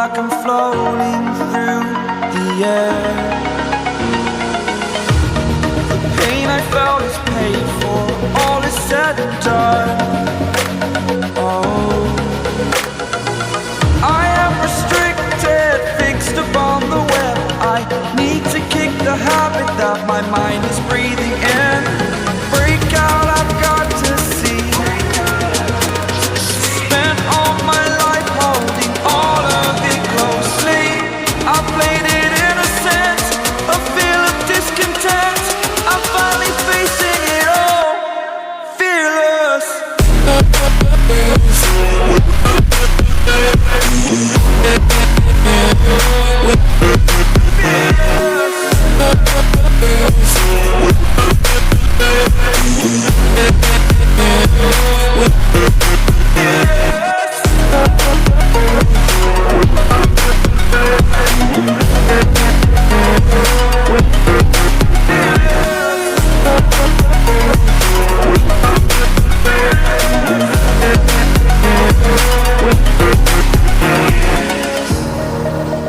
like I'm floating through the air. The pain I felt is paid for, all is said and done. Oh, I am restricted, fixed upon the web. I need to kick the habit that my mind is breathing in. Break out, I've got to see. Spent all my life holding all of it closely. I played it innocent, a feel of discontent. I'm finally facing it all, fearless.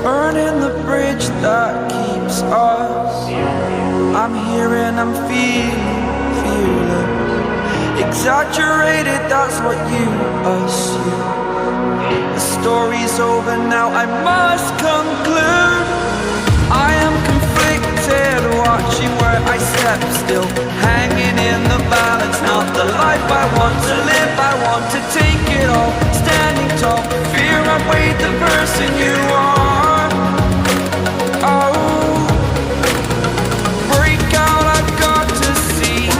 Burning the bridge that keeps us. I'm here and I'm feeling fearless. Exaggerated, that's what you assume. The story's over now, I must conclude. I am conflicted, watching where I step still, hanging in the balance. Not the life I want to live, I want to take it all. Standing tall, fear I weighed the person you are. Oh, break out, I've got to see.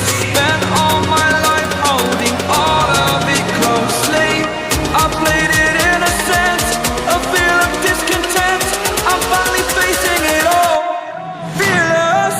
Spent all my life holding all of it closely. I played it innocent, a feel of discontent. I'm finally facing it all, fearless.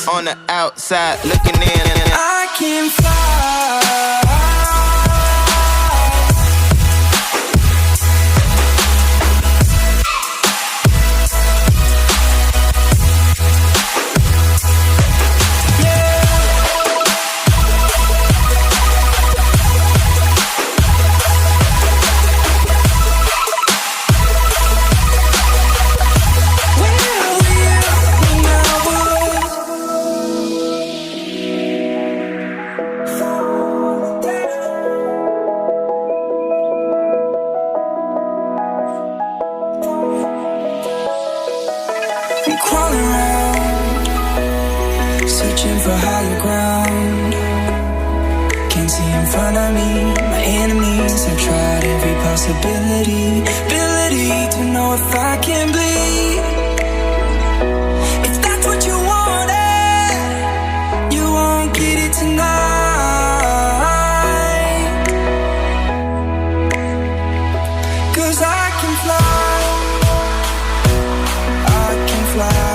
On the outside looking in. I can fly. possibility, ability to know if I can bleed. If that's what you wanted, you won't get it tonight. 'Cause I can fly, I can fly.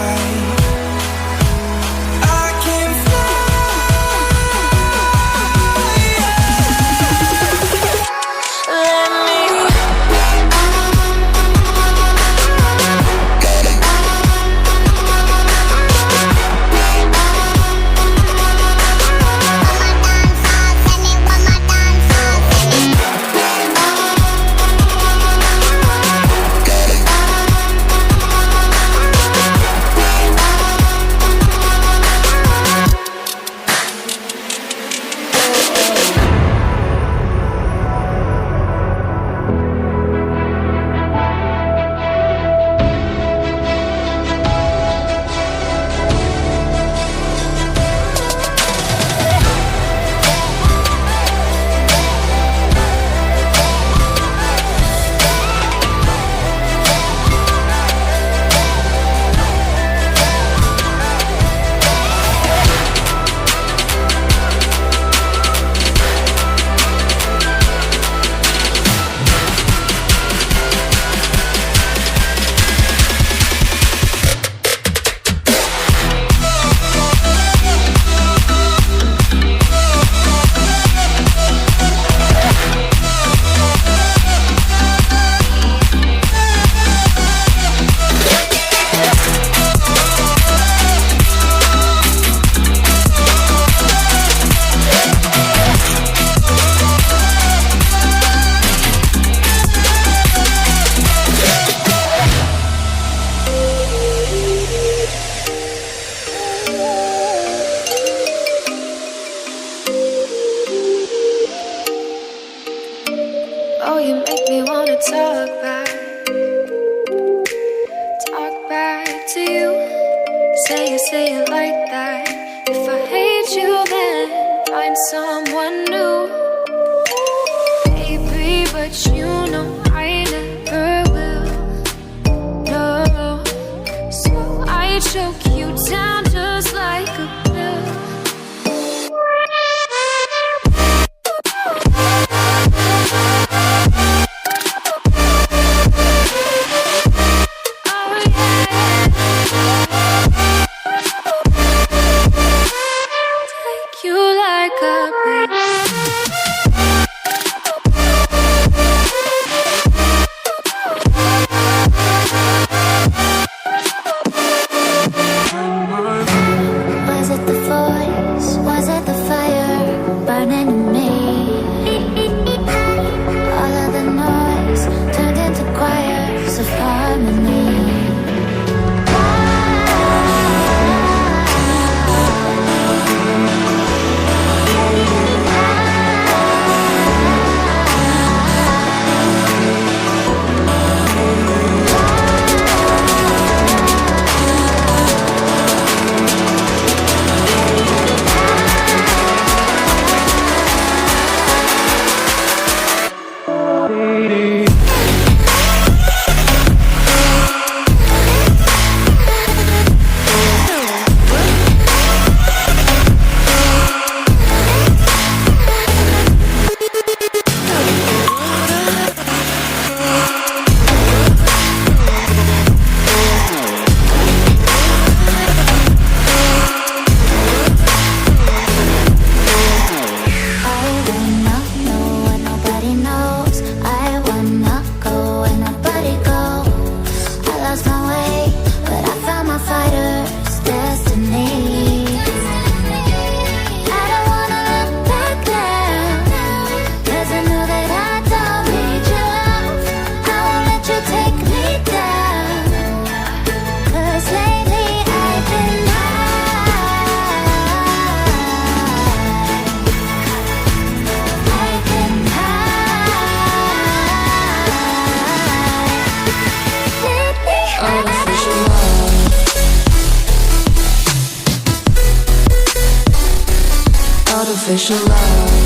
artificial love.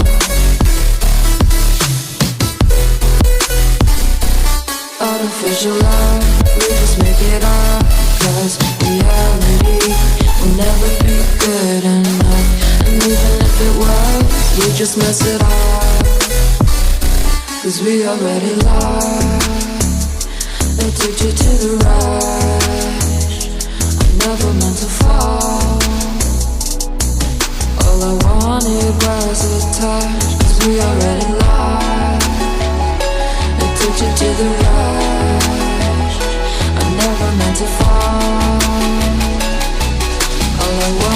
artificial love, we just make it up. Cause reality will never be good enough. And even if it was, we just mess it up. Cause we already lost. Addicted to the rush, I never meant to fall. All I wanted was a touch. Cause we already lost. Addicted to the rush, I never meant to fall. All I want